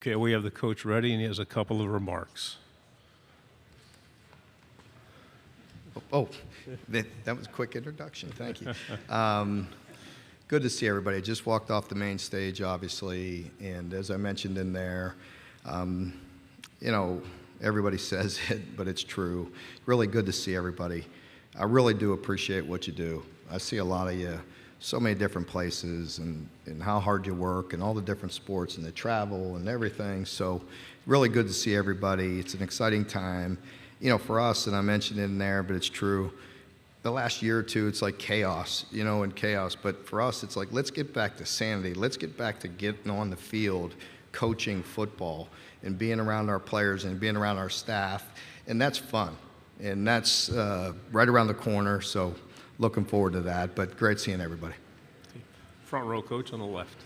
Okay, we have the coach ready, and he has a couple of remarks. Oh, that was a quick introduction. Thank you. Good to see everybody. Just walked off the main stage, obviously, and as I mentioned in there, you know, everybody says it, but it's true. Really good to see everybody. I really do appreciate what you do. I see a lot of you, so many different places, and how hard you work, and all the different sports, and the travel, and everything. So really good to see everybody. It's an exciting time. You know, for us, and I mentioned it in there, but it's true, the last year or two, it's like chaos, you know, and chaos. But for us, it's like, let's get back to sanity. Let's get back to getting on the field, coaching football, and being around our players and being around our staff. And that's fun. And that's right around the corner. So looking forward to that. But great seeing everybody. Front row, coach, on the left.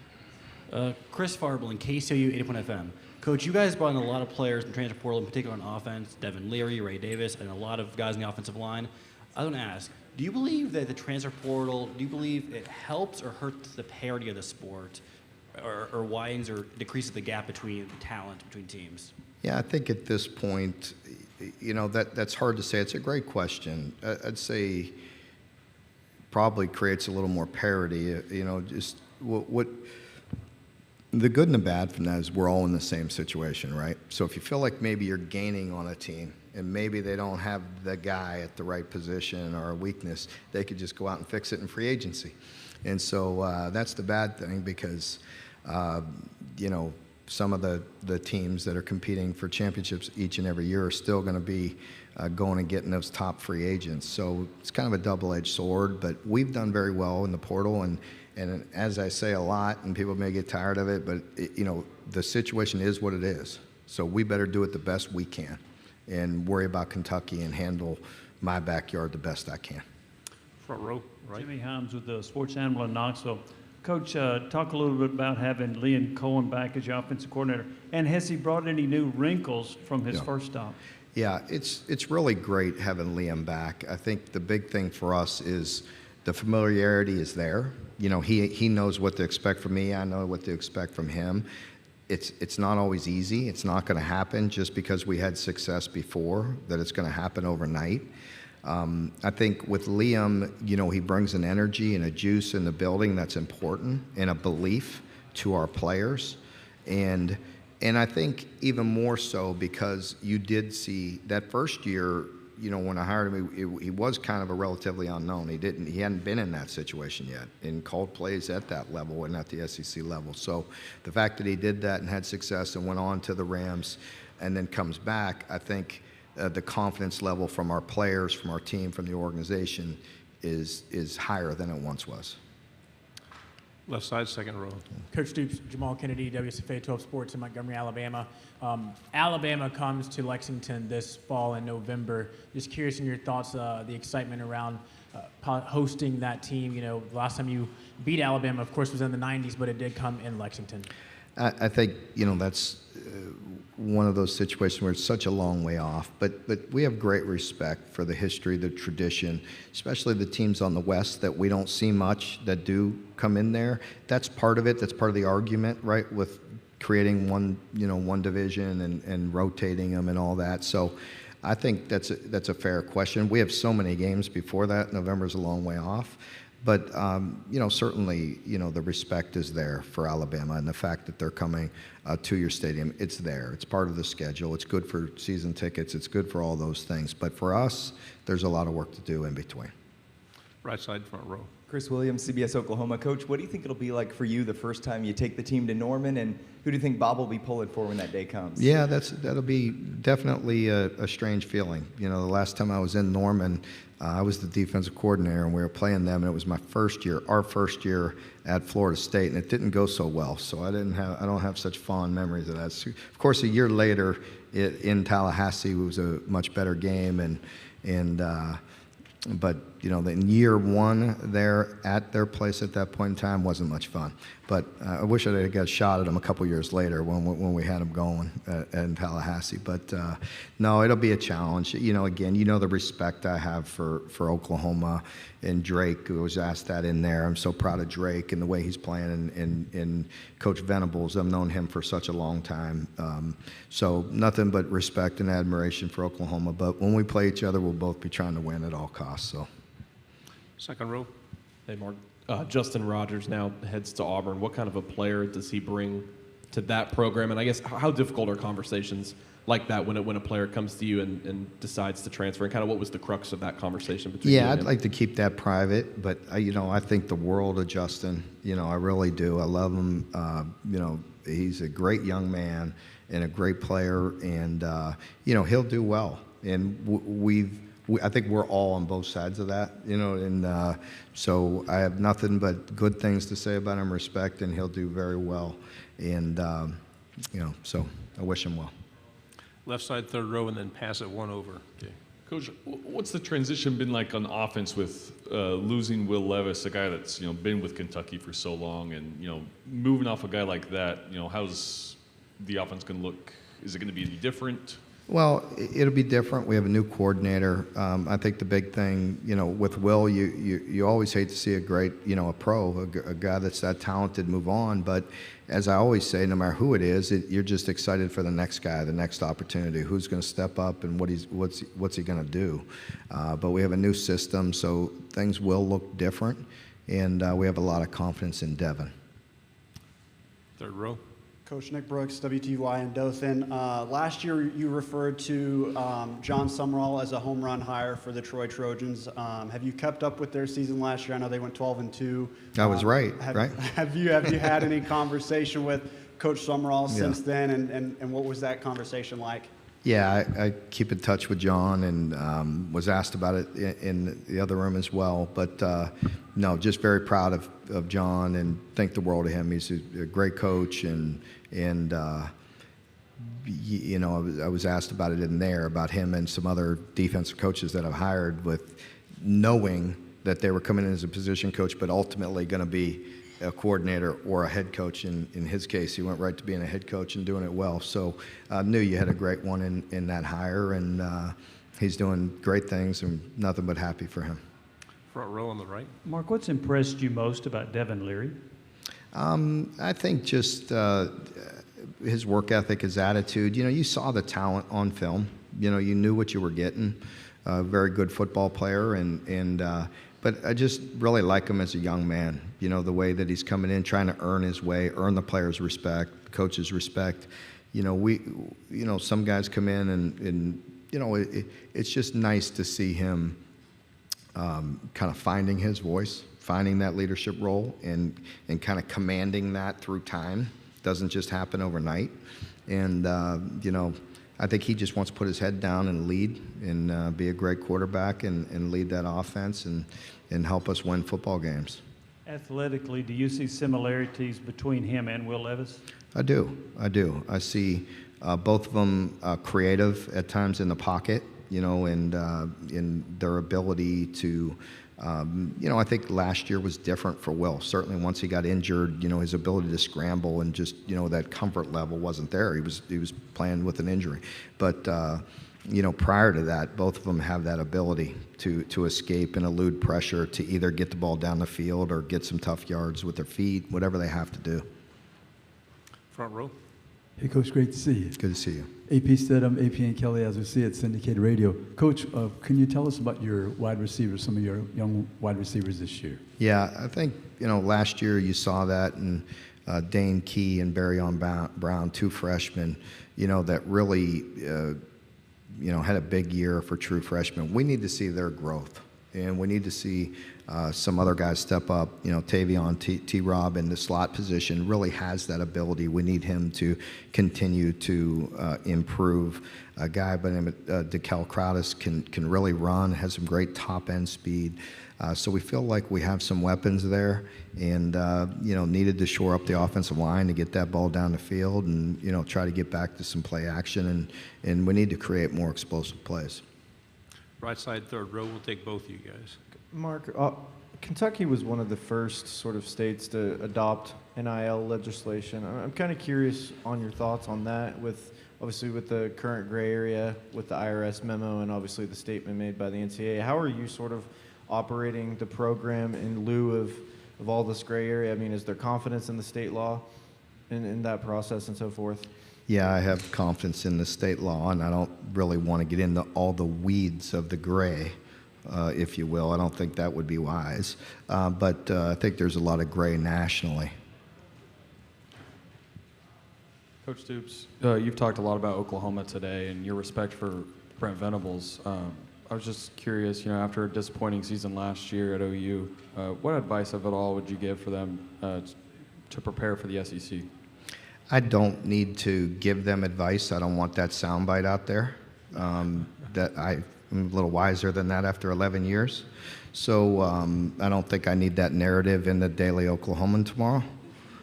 Chris Farblin, KCOU 81 FM. Coach, you guys brought in a lot of players in the transfer portal, in particular on offense, Devin Leary, Ray Davis, and a lot of guys in the offensive line. I want to ask, do you believe that the transfer portal, do you believe it helps or hurts the parity of the sport, or widens or decreases the gap between talent between teams? Yeah, I think at this point, you know, that's hard to say. It's a great question. I'd say probably creates a little more parity. You know, just what the good and the bad from that is we're all in the same situation, right? So if you feel like maybe you're gaining on a team and maybe they don't have the guy at the right position or a weakness, they could just go out and fix it in free agency. And so that's the bad thing because, you know, some of the teams that are competing for championships each and every year are still going to be going and getting those top free agents. So it's kind of a double-edged sword, but we've done very well in the portal. And as I say a lot, and people may get tired of it, but you know, the situation is what it is. So we better do it the best we can and worry about Kentucky and handle my backyard the best I can. Front row, right. Jimmy Himes with the Sports Animal in Knoxville. Coach, talk a little bit about having Cohen back as your offensive coordinator. And has he brought any new wrinkles from his first stop? Yeah, it's really great having Liam back. I think the big thing for us is the familiarity is there. You know, he knows what to expect from me. I know what to expect from him. It's not always easy. It's not going to happen just because we had success before, that it's going to happen overnight. I think with Liam, you know, he brings an energy and a juice in the building that's important, and a belief to our players. And I think even more so because you did see that first year, you know, when I hired him, he was kind of a relatively unknown. He hadn't been in that situation yet and called plays at that level and at the SEC level. So the fact that he did that and had success and went on to the Rams and then comes back, I think the confidence level from our players, from our team, from the organization is higher than it once was. Left side, second row. Coach Stoops, Jamal Kennedy, WSFA 12 Sports in Montgomery, Alabama. Alabama comes to Lexington this fall in November. Just curious in your thoughts, the excitement around hosting that team. You know, the last time you beat Alabama, of course, was in the 90s, but it did come in Lexington. I think, you know, that's one of those situations where it's such a long way off. But we have great respect for the history, the tradition, especially the teams on the West that we don't see much that do come in there. That's part of it. That's part of the argument, right, with creating one division and rotating them and all that. So I think that's a fair question. We have so many games before that. November's a long way off. But, you know, certainly, you know, the respect is there for Alabama, and the fact that they're coming to your stadium, it's there. It's part of the schedule. It's good for season tickets. It's good for all those things. But for us, there's a lot of work to do in between. Right side, front row. Chris Williams, CBS Oklahoma. Coach, what do you think it'll be like for you the first time you take the team to Norman, and who do you think Bob will be pulling for when that day comes? Yeah, that'll be definitely a strange feeling. You know, the last time I was in Norman, I was the defensive coordinator, and we were playing them, and it was our first year at Florida State, and it didn't go so well. So I don't have such fond memories of that. So, of course, a year later in Tallahassee, it was a much better game, and but in year one there at their place at that point in time wasn't much fun. But I wish I had got a shot at them a couple years later when we had them going in Tallahassee. But no, it'll be a challenge. Again, the respect I have for Oklahoma and Drake, who was asked that in there. I'm so proud of Drake and the way he's playing, and Coach Venables. I've known him for such a long time. So nothing but respect and admiration for Oklahoma. But when we play each other, we'll both be trying to win at all costs. So. Second row. Hey, Mark. Justin Rogers now heads to Auburn. What kind of a player does he bring to that program? And I guess how difficult are conversations like that when a player comes to you and decides to transfer? And kind of what was the crux of that conversation between you and I'd him? like to keep that private, but I think the world of Justin. I really do. I love him. He's a great young man and a great player, and he'll do well. And I think we're all on both sides of that, and so I have nothing but good things to say about him, respect, and he'll do very well. And, so I wish him well. Left side, third row, and then pass it one over. Okay. Coach, what's the transition been like on offense with losing Will Levis, a guy that's been with Kentucky for so long, and moving off a guy like that? How's the offense going to look? Is it going to be any different? Well, it'll be different. We have a new coordinator. I think the big thing, with Will, you always hate to see a great, a pro, a guy that's that talented move on. But as I always say, no matter who it is, you're just excited for the next guy, the next opportunity, who's going to step up and what's he going to do. But we have a new system, so things will look different, and we have a lot of confidence in Devin. Third row. Coach Nick Brooks, WTY in Dothan. Last year, you referred to John Summerall as a home run hire for the Troy Trojans. Have you kept up with their season last year? I know they went 12-2. I was right, right? Have you had any conversation with Coach Summerall since then, and what was that conversation like? Yeah, I keep in touch with John and was asked about it in the other room as well. But no, just very proud of John and think the world of him. He's a great coach, and I was asked about it in there about him and some other defensive coaches that I've hired, with knowing that they were coming in as a position coach, but ultimately going to be a coordinator or a head coach. In his case, he went right to being a head coach and doing it well. So I knew you had a great one in that hire, and he's doing great things, and nothing but happy for him. Front row on the right. Mark, what's impressed you most about Devin Leary? I think just his work ethic, his attitude. You saw the talent on film. You knew what you were getting. A very good football player, but I just really like him as a young man. The way that he's coming in, trying to earn his way, earn the players' respect, coaches' respect. Some guys come in and it's just nice to see him kind of finding his voice, finding that leadership role, and kind of commanding that through time. Doesn't just happen overnight. And, I think he just wants to put his head down and lead and be a great quarterback and lead that offense and help us win football games. Athletically, do you see similarities between him and Will Levis? I do. I see both of them creative at times in the pocket, and in their ability to, I think last year was different for Will. Certainly once he got injured, his ability to scramble and just, that comfort level wasn't there. He was playing with an injury. But, prior to that, both of them have that ability to escape and elude pressure, to either get the ball down the field or get some tough yards with their feet, whatever they have to do. Front row. Hey, Coach, great to see you. Good to see you. AP Stedham, AP and Kelly, as we see at Syndicated Radio. Coach, can you tell us about your wide receivers, some of your young wide receivers this year? Yeah, I think, last year you saw that, and Dane Key and Barryon Brown, two freshmen, that really, had a big year for true freshmen. We need to see their growth, and we need to see some other guys step up. Tavion T-Rob in the slot position really has that ability. We need him to continue to improve. A guy by the name of DeKel Crowdis can really run, has some great top-end speed. So we feel like we have some weapons there, and needed to shore up the offensive line to get that ball down the field, and try to get back to some play action, and we need to create more explosive plays. Right side, third row, we'll take both of you guys. Mark, Kentucky was one of the first sort of states to adopt NIL legislation. I'm kind of curious on your thoughts on that, with obviously with the current gray area, with the IRS memo, and obviously the statement made by the NCAA. How are you sort of operating the program in lieu of all this gray area? I mean, is there confidence in the state law in that process and so forth? Yeah, I have confidence in the state law, and I don't really want to get into all the weeds of the gray, if you will. I don't think that would be wise. But I think there's a lot of gray nationally. Coach Stoops, you've talked a lot about Oklahoma today and your respect for Brent Venables. I was just curious, after a disappointing season last year at OU, what advice, if at all, would you give for them to prepare for the SEC? I don't need to give them advice. I don't want that soundbite out there. That I'm a little wiser than that after 11 years. So I don't think I need that narrative in the Daily Oklahoman tomorrow.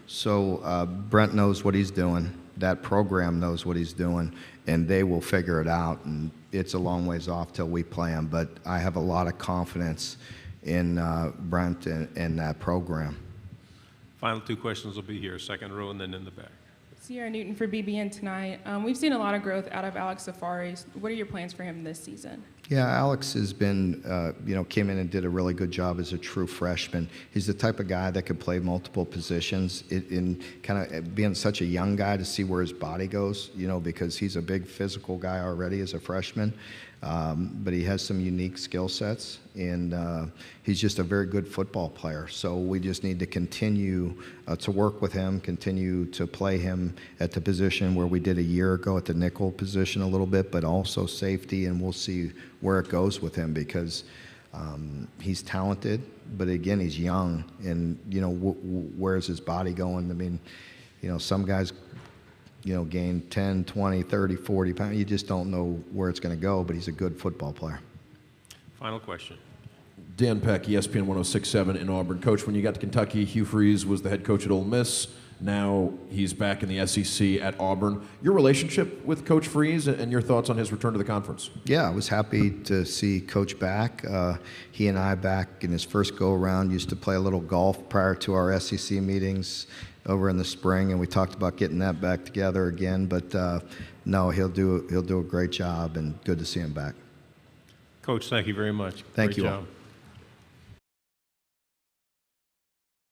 So Brent knows what he's doing. That program knows what he's doing, and they will figure it out. And it's a long ways off till we play them, but I have a lot of confidence in Brent and that program. Final two questions will be here, second row and then in the back. Sierra Newton for BBN tonight. We've seen a lot of growth out of Alex Safari. What are your plans for him this season? Yeah, Alex has been, came in and did a really good job as a true freshman. He's the type of guy that could play multiple positions. In kind of being such a young guy, to see where his body goes, because he's a big physical guy already as a freshman. But he has some unique skill sets, and he's just a very good football player. So we just need to continue to work with him, continue to play him at the position where we did a year ago at the nickel position a little bit, but also safety, and we'll see where it goes with him, because he's talented, but again, he's young, and where's his body going? I mean, some guys gain 10, 20, 30, 40 pounds. You just don't know where it's going to go, but he's a good football player. Final question. Dan Peck, ESPN 106.7 in Auburn. Coach, when you got to Kentucky, Hugh Freeze was the head coach at Ole Miss. Now he's back in the SEC at Auburn. Your relationship with Coach Freeze and your thoughts on his return to the conference? Yeah, I was happy to see Coach back. He and I back in his first go-around used to play a little golf prior to our SEC meetings over in the spring, and we talked about getting that back together again. But no, he'll do a great job, and good to see him back. Coach, thank you very much. Thank Great you all. job.